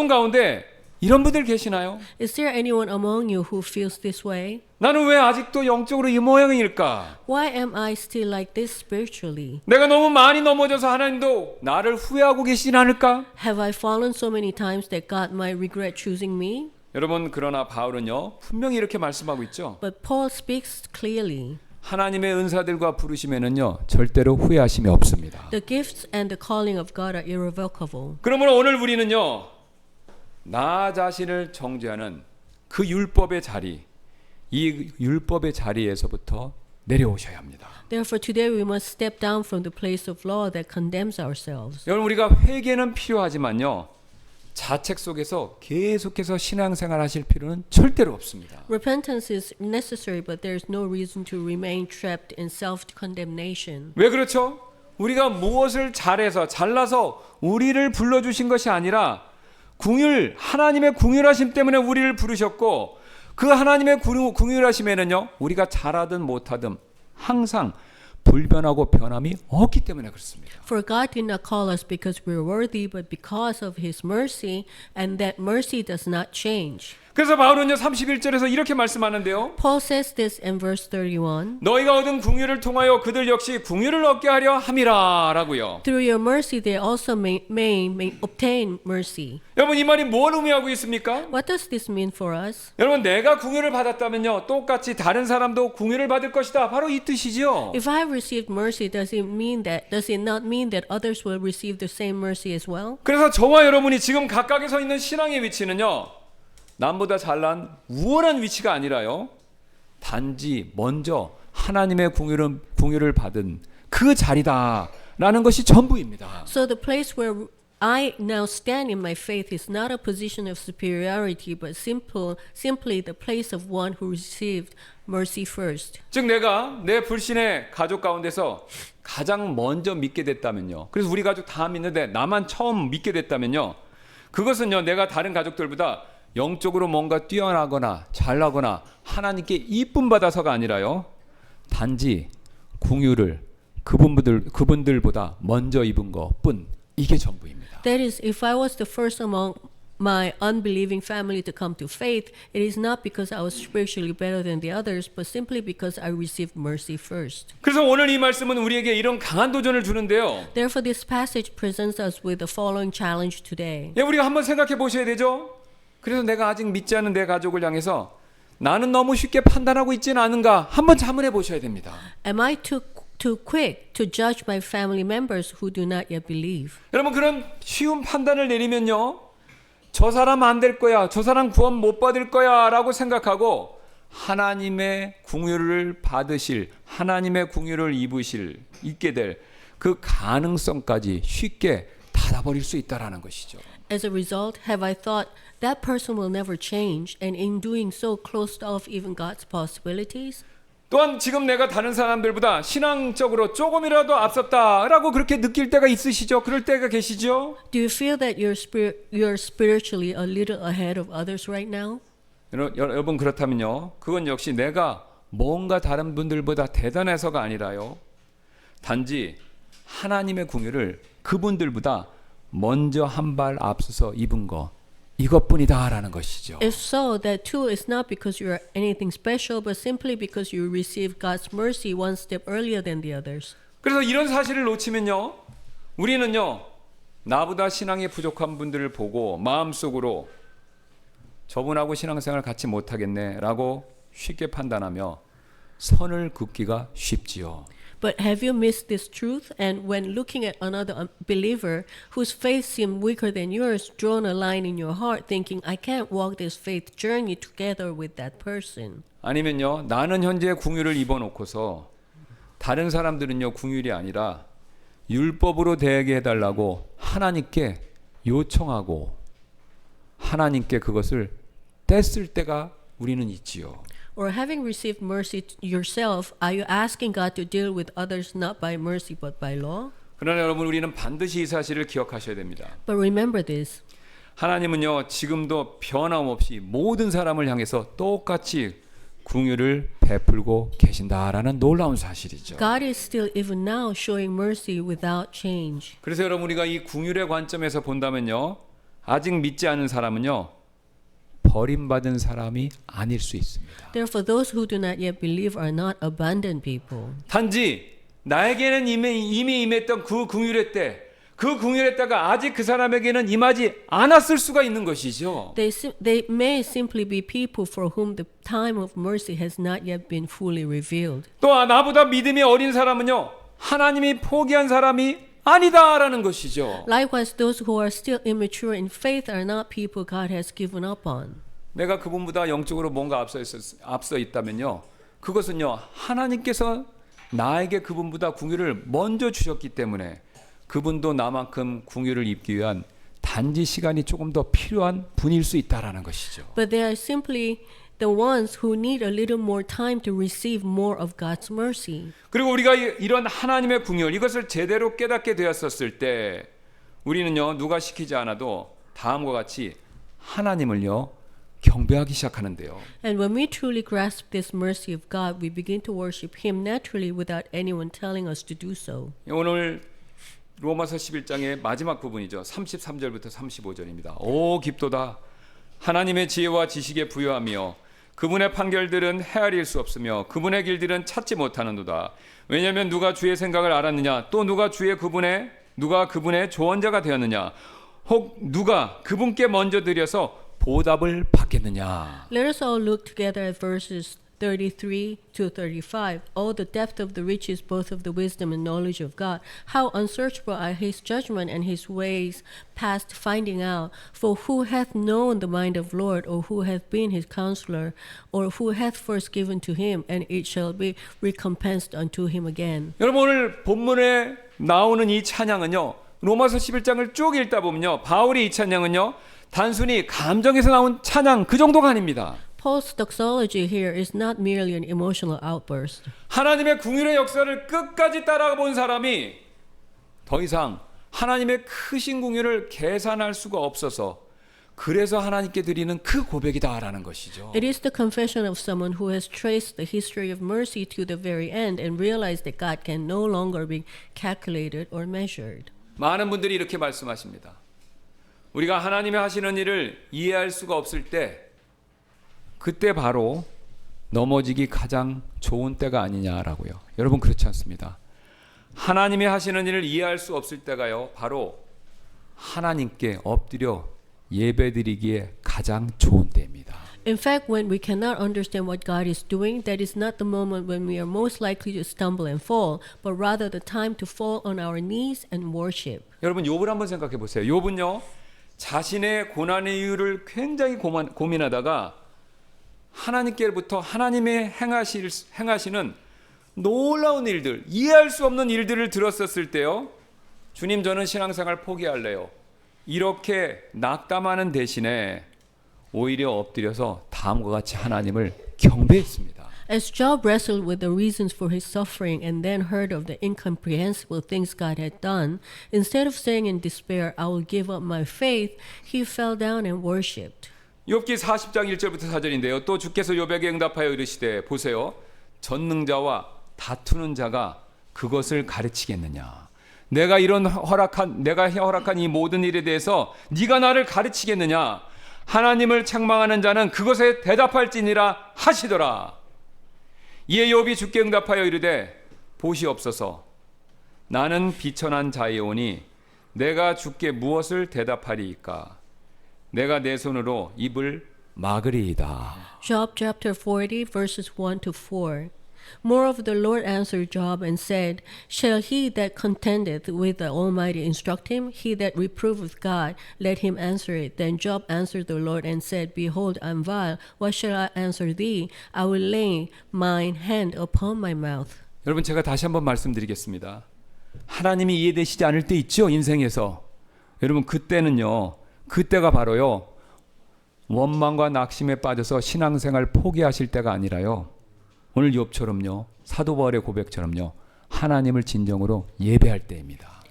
가운데 이런 분들 계시나요? Is there anyone among you who feels this way? 나는 왜 아직도 영적으로 이 모양일까? Why am I still like this spiritually? 내가 너무 많이 넘어져서 하나님도 나를 후회하고 계시진 않을까? Have I fallen so many times that God might regret choosing me? 여러분 그러나 바울은요 분명히 이렇게 말씀하고 있죠. But Paul speaks clearly. 하나님의 은사들과 부르심에는요 절대로 후회하심이 없습니다. The gifts and the calling of God are irrevocable. 그러므로 오늘 우리는요 나 자신을 정죄하는 그 율법의 자리, 이 율법의 자리에서부터 내려오셔야 합니다. Therefore, today we must step down from the place of law that condemns ourselves. 여러분 우리가 회개는 필요하지만요 자책 속에서 계속해서 신앙생활 하실 필요는 절대로 없습니다. Repentance is necessary, but there is no reason to remain trapped in self-condemnation. 왜 그렇죠? 우리가 무엇을 잘라서 우리를 불러주신 것이 아니라 하나님의 궁율하심 때문에 우리를 부르셨고 그 하나님의 궁율하심에는요 우리가 잘하든 못하든 항상 불변하고 변함이 없기 때문에 그렇습니다. For God did not call us because we are worthy, but because of His mercy, and that mercy does not change. 그래서 바울은요 31절에서 이렇게 말씀하는데요. Paul says this in verse 31. 너희가 얻은 궁율을 통하여 그들 역시 궁율을 얻게 하려 함이라라고요. Through your mercy they also may obtain mercy. 여러분 이 말이 뭘 의미하고 있습니까? What does this mean for us? 여러분 내가 궁율을 받았다면요 똑같이 다른 사람도 궁율을 받을 것이다. 바로 이 뜻이죠. If I have received mercy, does it not mean that others will receive the same mercy as well? 그래서 저와 여러분이 지금 각각에 서 있는 신앙의 위치는요. 남보다 잘난 우월한 위치가 아니라요. 단지 먼저 하나님의 궁율을 받은 그 자리다라는 것이 전부입니다. So the place where I now stand in my faith is not a position of superiority, but simply the place of one who received mercy first. 즉 내가 내 불신의 가족 가운데서 가장 먼저 믿게 됐다면요. 그래서 우리 가족 다 믿는데 나만 처음 믿게 됐다면요. 그것은요 내가 다른 가족들보다 영적으로 뭔가 뛰어나거나 잘나거나 하나님께 이쁨 받아서가 아니라요. 단지 궁율을 그분들보다 먼저 입은 것뿐 이게 전부입니다. That is, if I was the first among my unbelieving family to come to faith, it is not because I was spiritually better than the others, but simply because I received mercy first. 그래서 오늘 이 말씀은 우리에게 이런 강한 도전을 주는데요. Therefore, this passage presents us with the following challenge today. 우리가 한번 생각해 보셔야 되죠. 그래서 내가 아직 믿지 않은 내 가족을 향해서 나는 너무 쉽게 판단하고 있지는 않은가 한번 자문해 보셔야 됩니다. Am I too quick to judge my family members who do not yet believe? 여러분 그런 쉬운 판단을 내리면요. 저 사람 안 될 거야. 저 사람 구원 못 받을 거야 라고 생각하고 하나님의 궁율을 받으실 하나님의 궁율을 입게 될 그 가능성까지 쉽게 닫아버릴 수 있다라는 것이죠. As a result, have I thought that person will never change, and in doing so closed off even God's possibilities? 또한 지금 내가 다른 사람들보다 신앙적으로 조금이라도 앞섰다라고 그렇게 느낄 때가 있으시죠? 그럴 때가 계시죠? Do you feel that you're spiritually a little ahead of others right now? 여러분 그렇다면요. 그건 역시 내가 뭔가 다른 분들보다 대단해서가 아니라요. 단지 하나님의 궁유를 그분들보다 먼저 한 발 앞서서 입은 거 이것뿐이다라는 것이죠. If so, that too is not because you are anything special, but simply because you received God's mercy one step earlier than the others. 그래서 이런 사실을 놓치면요. 우리는요. 나보다 신앙이 부족한 분들을 보고 마음속으로 저분하고 신앙생활 같이 못하겠네라고 쉽게 판단하며 선을 긋기가 쉽지요. But have you missed this truth? And when looking at another unbeliever whose faith seemed weaker than yours, drawn a line in your heart, thinking, I can't walk this faith journey together with that person. 아니면요. 나는 현재 궁유를 입어놓고서 다른 사람들은요. 궁유이 아니라 율법으로 대하게 해달라고 하나님께 요청하고 하나님께 그것을 뗐을 때가 우리는 있지요. Or having received mercy yourself, are you asking God to deal with others not by mercy but by law? 그러나 여러분 우리는 반드시 이 사실을 기억하셔야 됩니다. But remember this. 하나님은요. 지금도 변함없이 모든 사람을 향해서 똑같이 궁유를 베풀고 계신다라는 놀라운 사실이죠. God is still even now showing mercy without change. 그래서 여러분 우리가 이 궁유의 관점에서 본다면요. 아직 믿지 않은 사람은요. 버림받은 사람이 아닐 수 있습니다. Therefore, those who do not yet believe are not abandoned people. 단지 나에게는 이미 임했던 그 궁유의 때, 그 궁유의 때가 아직 그 사람에게는 임하지 않았을 수가 있는 것이죠. They may simply be people for whom the time of mercy has not yet been fully revealed. 또 나보다 믿음이 어린 사람은요. 하나님이 포기한 사람이 아니다라는 것이죠. Likewise, those who are still immature in faith are not people God has given up on. 내가 그분보다 영적으로 뭔가 앞서 있다면요. 그것은요. 하나님께서 나에게 그분보다 궁유를 먼저 주셨기 때문에 그분도 나만큼 궁유를 입기 위한 단지 시간이 조금 더 필요한 분일 수 있다라는 것이죠. But they are simply the ones who need a little more time to receive more of God's mercy. 그리고 우리가 이런 하나님의 궁유 이것을 제대로 깨닫게 되었었을 때 우리는요. 누가 시키지 않아도 다음과 같이 하나님을요. 경배하기 시작하는데요. And when we truly grasp this mercy of God, we begin to worship Him naturally without anyone telling us to do so. 오늘 로마서 11장의 마지막 부분이죠. 33절부터 35절입니다. 오 깊도다. 하나님의 지혜와 지식에 부여하며 그분의 판결들은 헤아릴 수 없으며 그분의 길들은 찾지 못하는도다. 왜냐하면 누가 주의 생각을 알았느냐 또 누가 그분의 조언자가 되었느냐 혹 누가 그분께 먼저 드려서 보답을 받겠느냐. Let us all look together at verses 33 to 35. Oh, the depth of the riches both of the wisdom and knowledge of God. How unsearchable are His judgment and His ways past finding out. For who hath known the mind of Lord, or who hath been His counselor, or who hath first given to Him, and it shall be recompensed unto Him again. 여러분 오늘 본문에 나오는 이 찬양은요. 로마서 11장을 쭉 읽다 보면요. 바울이 이 찬양은요. 단순히 감정에서 나온 찬양 그 정도가 아닙니다. Paul's doxology here is not merely an emotional outburst. 하나님의 궁율의 역사를 끝까지 따라본 사람이 더 이상 하나님의 크신 궁율을 계산할 수가 없어서 그래서 하나님께 드리는 그 고백이다라는 것이죠. It is the confession of someone who has traced the history of mercy to the very end and realized that God can no longer be calculated or measured. 많은 분들이 이렇게 말씀하십니다. 우리가 하나님이 하시는 일을 이해할 수가 없을 때 그때 바로 넘어지기 가장 좋은 때가 아니냐라고요. 여러분 그렇지 않습니다. 하나님이 하시는 일을 이해할 수 없을 때가요. 바로 하나님께 엎드려 예배드리기에 가장 좋은 때입니다. In fact, when we cannot understand what God is doing, that is not the moment when we are most likely to stumble and fall, but rather the time to fall on our knees and worship. 여러분 욥을 한번 생각해 보세요. 욥은요. 자신의 고난의 이유를 굉장히 고민하다가 하나님께로부터 하나님이 행하시는 놀라운 일들, 이해할 수 없는 일들을 들었었을 때요. 주님 저는 신앙생활 포기할래요. 이렇게 낙담하는 대신에 오히려 엎드려서 다음과 같이 하나님을 경배했습니다. As Job wrestled with the reasons for his suffering and then heard of the incomprehensible things God had done, instead of saying in despair, I will give up my faith, he fell down and worshipped. 욥기 40장 1절부터 4절인데요. 또 주께서 욥에게 응답하여 이르시되 보세요. 전능자와 다투는 자가 그것을 가르치겠느냐. 내가 허락한 이 모든 일에 대해서 네가 나를 가르치겠느냐. 하나님을 책망하는 자는 그것에 대답할지니라 하시더라. 이에 욥이 주께 응답하여 이르되 보시옵소서. 나는 비천한 자이오니 내가 주께 무엇을 대답하리이까. 내가 내 손으로 입을 막으리이다. Job chapter 40, verses 1 to 4. Moreover, the Lord answered Job and said, Shall he that contendeth with the Almighty instruct him? He that reproveth God, let him answer it. Then Job answered the Lord and said, Behold, I am vile. What shall I answer thee? I will lay mine hand upon my mouth. 여러분 제가 다시 한번 말씀드리겠습니다. 하나님이 이해되시지 않을 때 있죠, 인생에서. 여러분 그때가 바로요. 원망과 낙심에 빠져서 신앙생활 포기하실 때가 아니라요. 오늘 욥처럼요. 사도 바울의 고백처럼요. 하나님을 진정으로 예배할 때입니다.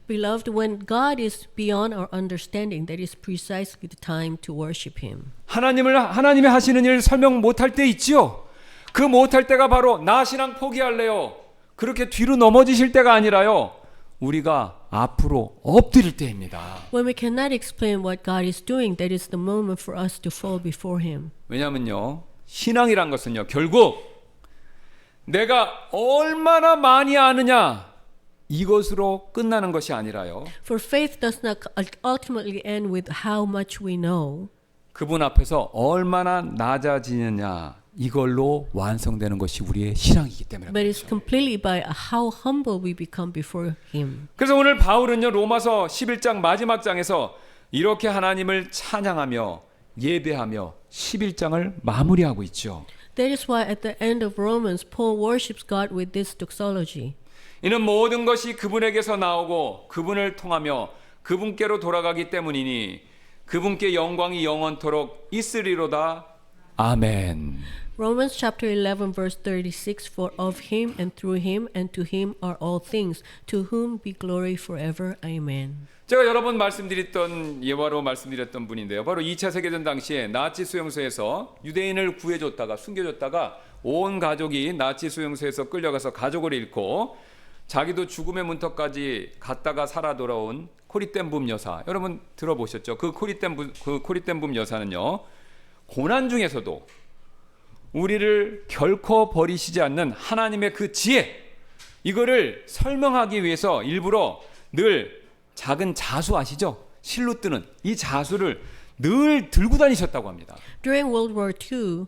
Beloved, when God is beyond our understanding, that is precisely the time to worship Him. 하나님이 하시는 일 설명 못할 때 있지요. 그 못할 때가 바로 나 신앙 포기할래요. 그렇게 뒤로 넘어지실 때가 아니라요. 우리가 앞으로 엎드릴 때입니다. When we cannot explain what God is doing, that is the moment for us to fall before Him. 왜냐하면요. 신앙이란 것은요. 결국 내가 얼마나 많이 아느냐 이것으로 끝나는 것이 아니라요. For faith does not ultimately end with how much we know. 그분 앞에서 얼마나 낮아지느냐 이걸로 완성되는 것이 우리의 신앙이기 때문에. But it's completely by how humble we become before Him. 그래서 오늘 바울은요. 로마서 11장 마지막 장에서 이렇게 하나님을 찬양하며 예배하며 11장을 마무리하고 있죠. That is why at the end of Romans, Paul worships God with this doxology. 이는 모든 것이 그분에게서 나오고 그분을 통하며 그분께로 돌아가기 때문이니 그분께 영광이 영원토록 있으리로다. 아멘. Romans chapter 11 verse 36 For of him and through him and to him are all things to whom be glory forever. Amen. 제가 여러 번 예화로 말씀드렸던 분인데요. 바로 2차 세계대전 당시에 나치 수용소에서 유대인을 구해줬다가 숨겨줬다가 온 가족이 나치 수용소에서 끌려가서 가족을 잃고 자기도 죽음의 문턱까지 갔다가 살아 돌아온 코리텐붐 여사. 여러분 들어보셨죠? 그 코리텐붐 여사는요. 고난 중에서도 우리를 결코 버리시지 않는 하나님의 그 지혜 이거를 설명하기 위해서 일부러 늘 작은 자수 아시죠? 실로 뜨는 이 자수를 늘 들고 다니셨다고 합니다. During World War II,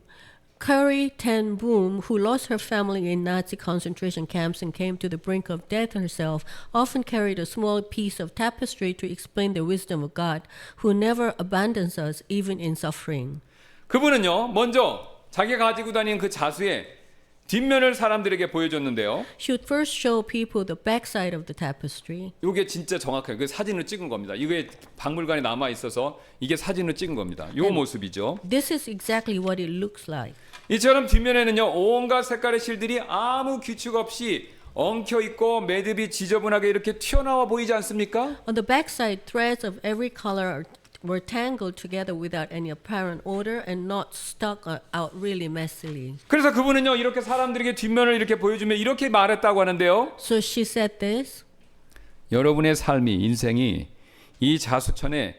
Corrie ten Boom, who lost her family in Nazi concentration camps and came to the brink of death herself, often carried a small piece of tapestry to explain the wisdom of God, who never abandons us even in suffering. 그분은요, 먼저 자기가 가지고 다니는 그 자수의 뒷면을 사람들에게 보여줬는데요. She would first show people the backside of the tapestry. 이게 진짜 정확해요. 그 사진을 찍은 겁니다. 이게 박물관에 남아 있어서 이게 사진을 찍은 겁니다. 이 모습이죠. This is exactly what it looks like. 이처럼 뒷면에는요 온갖 색깔의 실들이 아무 규칙 없이 엉켜 있고 매듭이 지저분하게 이렇게 튀어나와 보이지 않습니까? On the backside, threads of every color were tangled together without any apparent order and not stuck out really messily. 그래서 그분은요 이렇게 사람들에게 뒷면을 이렇게 보여주며 이렇게 말했다고 하는데요. So she said this. 여러분의 삶이 인생이 이 자수천의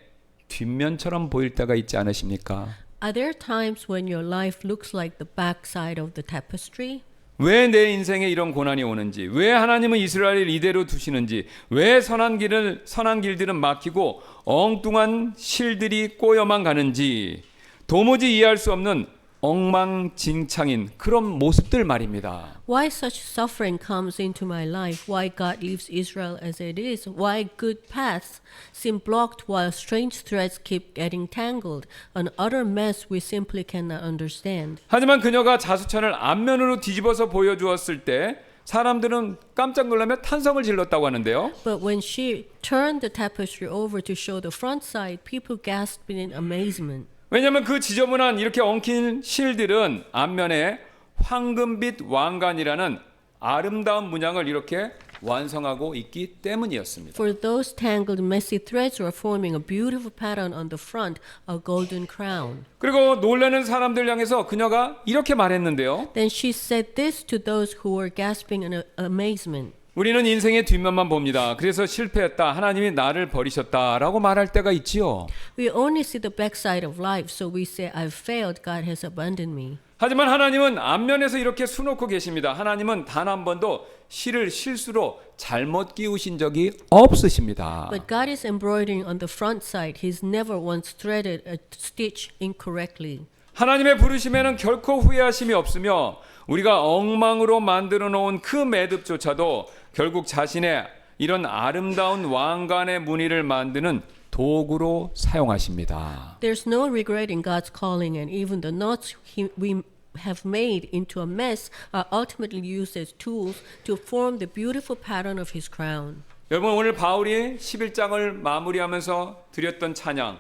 뒷면처럼 보일 때가 있지 않으십니까? Are there times when your life looks like the backside of the tapestry? 왜 내 인생에 이런 고난이 오는지, 왜 하나님은 이스라엘을 이대로 두시는지, 왜 선한 길들은 막히고 엉뚱한 실들이 꼬여만 가는지 도무지 이해할 수 없는 엉망진창인 그런 모습들 말입니다. Why such suffering comes into my life? Why God leaves Israel as it is? Why good paths seem blocked while strange threads keep getting tangled? An utter mess we simply cannot understand. 하지만 그녀가 자수천을 앞면으로 뒤집어서 보여주었을 때 사람들은 깜짝 놀라며 탄성을 질렀다고 하는데요. But when she turned the tapestry over to show the front side, people gasped in amazement. 왜냐하면 그 지저분한 이렇게 엉킨 실들은 앞면에 황금빛 왕관이라는 아름다운 문양을 이렇게 완성하고 있기 때문이었습니다. For those tangled, messy threads were forming a beautiful pattern on the front, a golden crown. 그리고 놀라는 사람들 향해서 그녀가 이렇게 말했는데요. Then she said this to those who were gasping in amazement. 우리는 인생의 뒷면만 봅니다. 그래서 실패했다. 하나님이 나를 버리셨다라고 말할 때가 있지요. We only see the backside of life, so we say, I've failed, God has abandoned me. 하지만 하나님은 앞면에서 이렇게 수놓고 계십니다. 하나님은 단 한 번도 실을 실수로 잘못 끼우신 적이 없으십니다. But God is embroidering on the front side. He's never once threaded a stitch incorrectly. 하나님의 부르심에는 결코 후회하심이 없으며 우리가 엉망으로 만들어 놓은 그 매듭조차도 결국 자신의 이런 아름다운 왕관의 무늬를 만드는 도구로 사용하십니다. There's no regret in God's calling, and even the knots we have made into a mess are ultimately used as tools to form the beautiful pattern of His crown. 여러분 오늘 바울이 11장을 마무리하면서 드렸던 찬양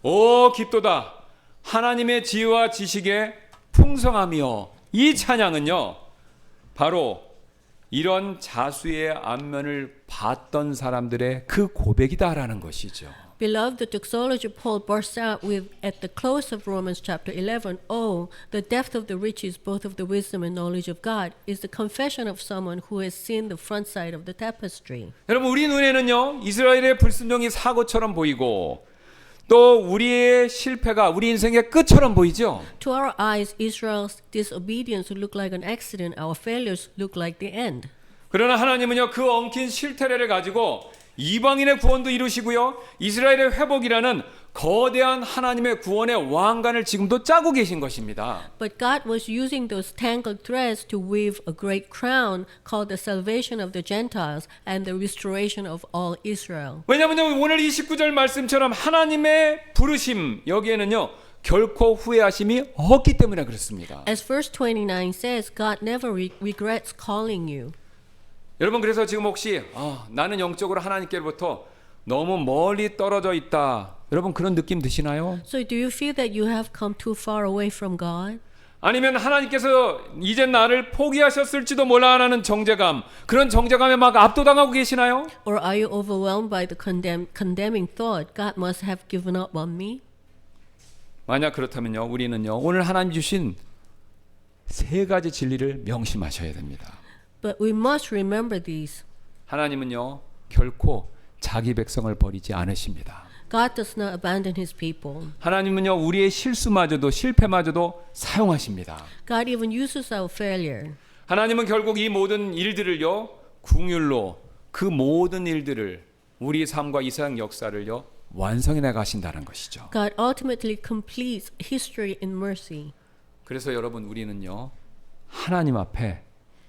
오 깊도다 하나님의 지혜와 지식의 풍성함이여 이 찬양은요 바로 이런 자수의 안면을 봤던 사람들의 그 고백이다라는 것이죠. Beloved, the doxology Paul bursts out with at the close of Romans chapter 11, oh, the depth of the riches both of the wisdom and knowledge of God, is the confession of someone who has seen the front side of the tapestry. 여러분 우리 눈에는요 이스라엘의 불순종이 사고처럼 보이고 또 우리의 실패가 우리 인생의 끝처럼 보이죠. To our eyes, Israel's disobedience look like an accident. Our failures look like the end. 그러나 하나님은요 그 엉킨 실태를 가지고 이방인의 구원도 이루시고요 이스라엘의 회복이라는 거대한 하나님의 구원의 왕관을 지금도 짜고 계신 것입니다. But God was using those tangled threads to weave a great crown called the salvation of the Gentiles and the restoration of all Israel. 왜냐하면 오늘 29절 말씀처럼 하나님의 부르심 여기에는요 결코 후회하심이 없기 때문에 그렇습니다. As verse 29 says, God never regrets calling you. 여러분 그래서 지금 혹시 나는 영적으로 하나님께로부터 너무 멀리 떨어져 있다. 여러분 그런 느낌 드시나요? So do you feel that you have come too far away from God? 아니면 하나님께서 이제 나를 포기하셨을지도 몰라 하는 정죄감 그런 정죄감에 막 압도당하고 계시나요? Or are you overwhelmed by the condemning thought, God must have given up on me? 만약 그렇다면요 우리는요 오늘 하나님 주신 세 가지 진리를 명심하셔야 됩니다. But we must remember these. 하나님은요 결코 자기 백성을 버리지 않으십니다. God does not abandon His people. 하나님은요 우리의 실수마저도 실패마저도 사용하십니다. God even uses our failure. 하나님은 결국 이 모든 일들을요 궁율로 그 모든 일들을 우리 삶과 이 세상 역사를요 완성해 나가신다는 것이죠. God ultimately completes history in mercy. 그래서 여러분 우리는요 하나님 앞에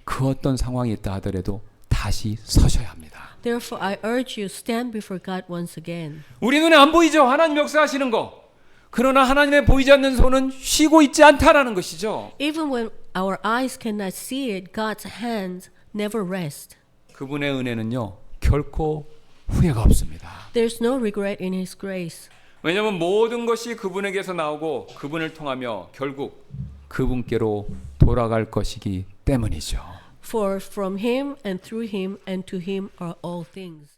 그 어떤 상황이 있다 하더라도 다시 서셔야 합니다. Therefore, I urge you, stand before God once again. 우리 눈에 안 보이죠 하나님 역사하시는 거. 그러나 하나님의 보이지 않는 손은 쉬고 있지 않다라는 것이죠. Even when our eyes cannot see it, God's hands never rest. 그분의 은혜는요 결코 후회가 없습니다. There's no regret in His grace. 왜냐하면 모든 것이 그분에게서 나오고 그분을 통하며 결국 그분께로 돌아갈 것이기 때문이죠. For from Him and through Him and to Him are all things.